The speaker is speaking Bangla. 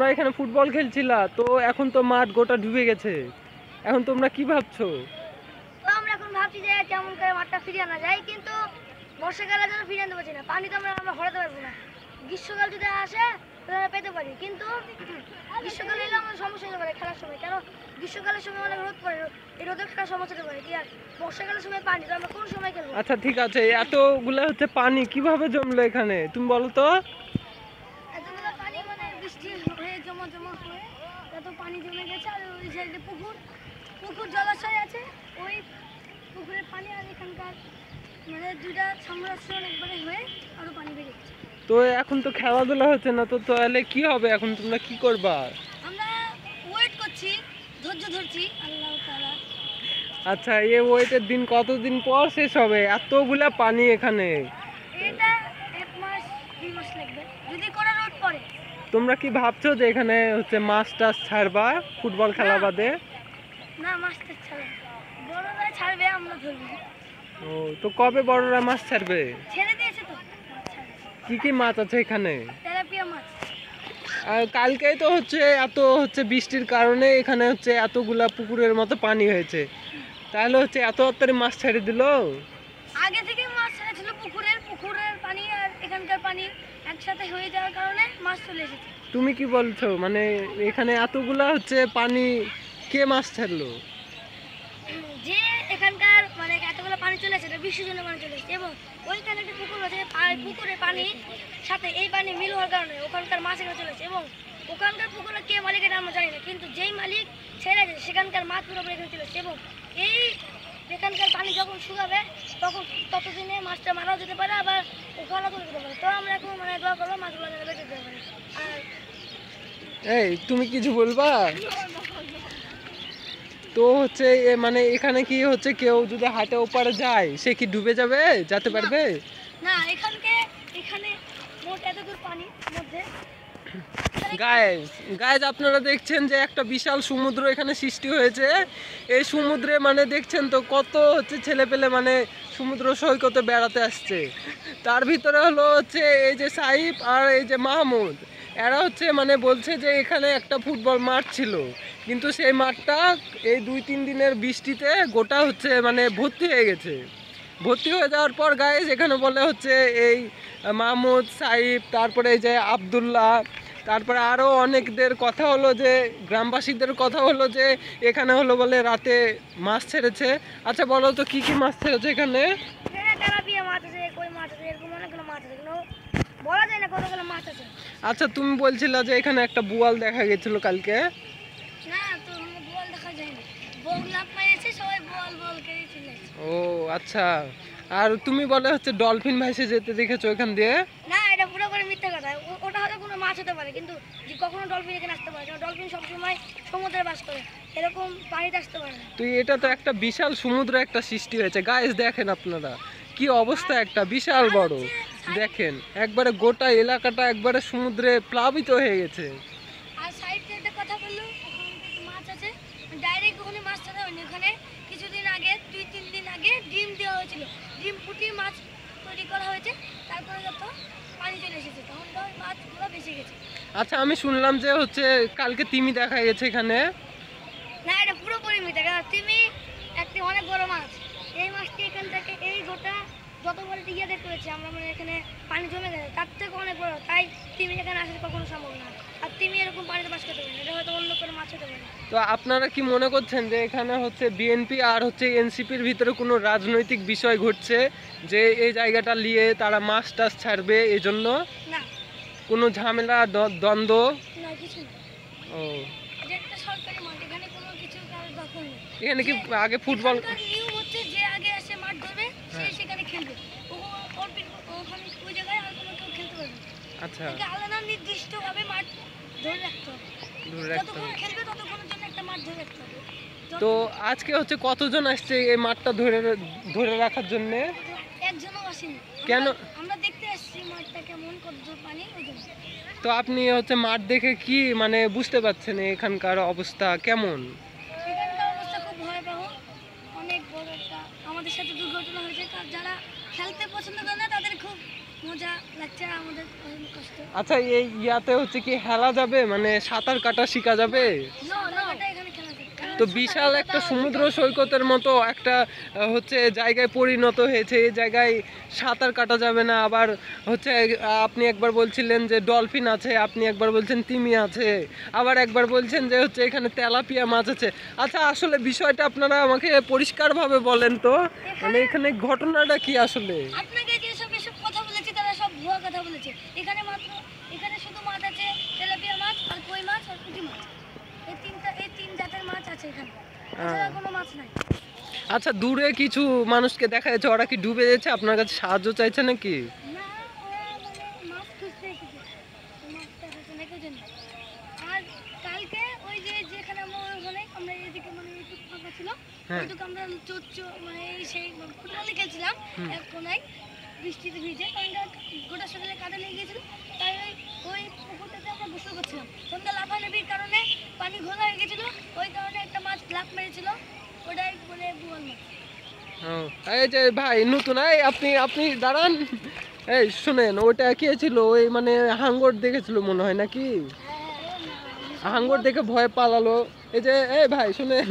তোমরা এখানে ফুটবল খেলছিলা, তো এখন তো মাঠ গোটা ডুবে গেছে, এখন তোমরা কি ভাবছো? তো আমরা এখন ভাবছি যে কেমন করে মাঠটা ফিরিয়ে আনা যায়, কিন্তু বর্ষাকালে যেন ফিরিয়ে আনতে পারছি না। পানি তো আমরা হরাতে পারবো না। গ্রীষ্মকাল যদি আসে তাহলে পেতে পারি, কিন্তু গ্রীষ্মকালে এলে আমাদের সমস্যা হতে পারে খেলার সময়। কেন গ্রীষ্মকালের সময় অনেক রোদ পড়ে, এই রোদের খেলার সমস্যা হতে পারে কি। আর বর্ষাকালের সময় পানি, তো আমরা কোন সময় খেলবো? আচ্ছা ঠিক আছে, এতগুলা হচ্ছে পানি কিভাবে জমলো এখানে তুমি বলো তো? এতগুলো পানি মানে বৃষ্টি হয়ে জমা জমা হয়ে এত পানি জমে গেছে। আর ওই সাইডে পুকুর জলাশয় আছে, ওই পুকুরের পানি আর এখানকার মানে দুইটা সংরক্ষণ একবারে হয়ে আরো পানি বেড়ে গেছে। তো এখন তো খেলাধুলা হচ্ছে না, তো তাহলে কি হবে এখন, তোমরা কি করবা? আমরা ওয়েট করছি, ধৈর্য ধরছি আল্লাহ তাআলা। আচ্ছা, এই ওয়েটের দিন কতদিন পর শেষ হবে? এতগুলা পানি এখানে, এটা 1 মাস 2 মাস লাগবে যদি কোনো রোদ পড়ে। তোমরা কি ভাবছো যে এখানে হচ্ছে মাছ টাছ ছাড়বা ফুটবল খেলা বাদে? না, মাছটা ছাড়বে, বড়রা ছাড়বে, আমরা ধরবো। ও, তো কবে বড়রা মাছ ছাড়বে? ছেড়ে দিয়েছে তো মাছ ছাড়বে। কি কি মাছ আছে এখানে? তেলাপিয়া মাছ। আর কালকেই তো হচ্ছে এত হচ্ছে বৃষ্টির কারণে এখানে হচ্ছে এতগুলা পুকুরের মতো পানি হয়েছে, তাহলে হচ্ছে এত তাড়াতাড়ি মাছ ছেড়ে দিল? আগে থেকে মাছ ছাড়া ছিল, পুকুরের পানি আর এখানকার পানি একসাথে হয়ে যাওয়ার কারণে মাছ চলে এসেছে। তুমি কি বলছো, মানে এখানে এতগুলা হচ্ছে পানি কে মাছ ছাড়লো? যে এখানকার মানে এতগুলো পানি চলে এসেছে, বৃষ্টির জন্য পানি চলে এসেছে, এবং ওইখানে একটা পুকুর আছে, পুকুরের পানি সাথে এই পানি মিল হওয়ার কারণে ওখানকার মাছ এখানে চলে এসেছে। এবং ওখানকার পুকুরে কে মালিক এটা আমরা জানি না, কিন্তু যেই মালিক ছেড়ে গেছে সেখানকার মাছ পুরোপুরি এখানে চলে এসেছে। এবং এই এখানকার পানি যখন শুকাবে তখন ততদিনে মাছটা মারাও যেতে পারে, আবার ওখানেও চলে যেতে পারে। তো আমরা এখন মানে দোয়া করবো মাছগুলো যেন বেঁচে যেতে পারে। আর এই তুমি কিছু বলবা? তো হচ্ছে মানে এখানে কি হচ্ছে কেউ যদি হাটে ওপারে যায় সে কি ডুবে যাবে, যেতে পারবে? না, এখানে মোট এত দূর পানির মধ্যে গাইস গাইস আপনারা দেখছেন যে একটা বিশাল সমুদ্র এখানে সৃষ্টি হয়েছে। এই সমুদ্রে মানে দেখছেন তো কত হচ্ছে ছেলে পেলে মানে সমুদ্র সৈকতে বেড়াতে আসছে। তার ভিতরে হলো হচ্ছে এই যে সাইফ আর এই যে মাহমুদ, এরা হচ্ছে মানে বলছে যে এখানে একটা ফুটবল মাঠ ছিল, কিন্তু সেই মাঠটা এই 2-3 দিনের বৃষ্টিতে গোটা হচ্ছে মানে ভর্তি হয়ে গেছে। ভর্তি হয়ে যাওয়ার পর গাইস এখানে বলে হচ্ছে এই মাহমুদ, সাইফ, তারপরে এই যে আবদুল্লাহ, তারপরে আরও অনেকদের কথা হলো যে গ্রামবাসীদের কথা হলো যে এখানে হলো বলে রাতে মাছ ছেড়েছে। আচ্ছা বলো তো কি কি মাছ ছেড়েছে এখানে? তেলাপিয়া মাছ আছে, কই মাছ আছে, এরকম অনেকগুলো মাছ আছে, কিন্তু বলা যায় না কতগুলো মাছ আছে। আচ্ছা তুমি বলছিলা যে এখানে একটা বোয়াল দেখা গেছিল কালকে। না, তো বোয়াল দেখা যায় না, বউ লাভ পেয়েছে, সবাই বোয়াল করে চলে আসছে। ও আচ্ছা, আর তুমি বলে হচ্ছে ডলফিন ভাইসে যেতে দেখেছো এখান দিয়ে? না, এটা পুরোপুরি মিথ্যা কথা। ওটা হয়তো কোনো মাছ হতে পারে, কিন্তু যে কখনো ডলফিন এখানে আসতে পারে, কারণ ডলফিন সবসময় সমুদ্রে বাস করে, এরকম পানিতে আসতে পারে না। তুই এটা তো একটা বিশাল সমুদ্র একটা সৃষ্টি হয়েছে গাইস, দেখেন আপনারা কি অবস্থা, একটা বিশাল বড় দেখেন একবারে গোটা এলাকাটা একবারে সমুদ্রে প্লাবিত হয়ে গেছে। আর সাইডে একটা কথা বললো, ওখানে একটা মাছ আছে, ডাইরেক্ট ওখানে মাছ ছাড়া হয়নি। ওখানে কিছুদিন আগে 2-3 দিন আগে ডিম দেওয়া হয়েছিল, ডিম ফুটিয়ে মাছ তৈরি করা হয়েছে, তারপরে যত পানি চলে এসেছে তখন তো ওই মাছগুলো বেঁচে গেছে। আচ্ছা আমি শুনলাম যে হচ্ছে কালকে তিমি দেখা গেছে এখানে। না, এটা পুরোপুরি মিথ্যা, কারণ তিমি একটি অনেক বড় মাছ। এই মাছটি এখান থেকে এই গোটা যত বড় ইয়াদের করেছে আমরা, মানে এখানে পানি জমে গেছে তার থেকে অনেক বড়, তাই তিমি এখানে আসলে কখনো সম্ভব না। আর তিমি এরকম পানিতে বাস করতে পারে না, এটা হয়তো অন্য কোনো মাছ হতে পারে। তো আপনারা কি মনে করছেন যে এখানে হচ্ছে বিএনপি আর হচ্ছে এনসিপির ভিতরে কোনো রাজনৈতিক বিষয় ঘটছে, যে এই জায়গাটা নিয়ে তারা মাছ টাছ ছাড়বে এই জন্য? না, কোনো ঝামেলা দ্বন্দ্ব? না, কিছু না। ও, এটা একটা সরকারি মাঠ, এখানে কোনো কিছু কারোর দখল নেই। এখানে কি আগে ফুটবল? এখানকার নিয়ম হচ্ছে যে আগে এসে মাঠ ধরবে সে সেখানে খেলবে, ওখানে ওই জায়গায় আর কোনো কেউ খেলতে পারবে না। আচ্ছা, এটা আলাদা নির্দিষ্টভাবে মাঠ ধরে রাখতে হবে, ধরে রাখতে যতক্ষণ হবে। খেলবে ততক্ষণের জন্য একটা মাঠ ধরে রাখতে হবে। তো আজকে হচ্ছে কতজন আসছে এই মাঠটা ধরে ধরে রাখার জন্য? একজনও আসেনি। কেন? আমরা দেখতে আসছি মাঠটা কেমন, কত দূর পানি, ওই জন্য। তো আপনি হচ্ছে মাঠ দেখে কি মানে বুঝতে পারছেন এখানকার অবস্থা কেমন? এখানকার অবস্থা খুব ভয়াবহ, অনেক বড় একটা আমাদের সাথে দুর্ঘটনা হয়েছে। যারা খেলতে পছন্দ করে না তাদের খুব মজা লাগছে, আমাদের অনেক কষ্ট। আচ্ছা এই ইয়াতে হচ্ছে কি হেলা যাবে, মানে সাঁতার কাটা শেখা যাবে? ওটা এখানে খেলা যায়। তো বিশাল একটা সমুদ্র সৈকতের মতো একটা হচ্ছে জায়গায় পরিণত হয়েছে, এই জায়গায় সাঁতার কাটা যাবে না, আবার হচ্ছে আপনি একবার বলছিলেন যে ডলফিন আছে, আপনি একবার বলছেন তিমি আছে, আবার একবার বলছেন যে হচ্ছে এখানে তেলাপিয়া মাছ আছে। আচ্ছা আসলে বিষয়টা আপনারা আমাকে পরিষ্কারভাবে বলেন তো, মানে এখানে ঘটনাটা কি আসলে? আপনাকে যে সব এসব কথা বলেছি তারা সব ভুয়া কথা বলেছে। এখানে শুধু মাছ আছে, তেলাপিয়া মাছ আর কই মাছ আর পুঁটি মাছ। এই তিন জাতের মাছ আছে এখানে, এছাড়া কোনো মাছ নাই। আচ্ছা দূরে কিছু মানুষকে দেখা যাচ্ছে, ওরা কি ডুবে যাচ্ছে, আপনার কাছে সাহায্য চাইছে নাকি? না, ওরা মানে মাছ খুঁজতে এসেছে, মাছটা খুঁজতে নাকি জন্য। আর কালকে ওই যেখানে আমরা এদিকে মানে একটু ফাঁকা ছিল, ওইটুকু আমরা মানে সেই ফুটবলে খেলছিলাম এক কোনায়, বৃষ্টিতে ভিজে, কারণ গোটা শরীরে কাদা লেগে গিয়েছিল। তাই ওই পুকুরটাতে আমরা গোসল করছিলাম। সন্ধ্যা লাফালাফির কারণে পানি ঘোলা হয়ে গেছিল, ওই কারণে একটা মাছ লাফ মেরেছিল, ওটাই বলে বোয়াল মাছ। এই যে ভাই নতুন, এই আপনি আপনি দাঁড়ান, এই শুনেন, ওটা কি ছিল, ওই মানে হাঙ্গর দেখেছিল মনে হয় নাকি, হাঙ্গর দেখে ভয় পালালো। এই যে এই ভাই শুনেন,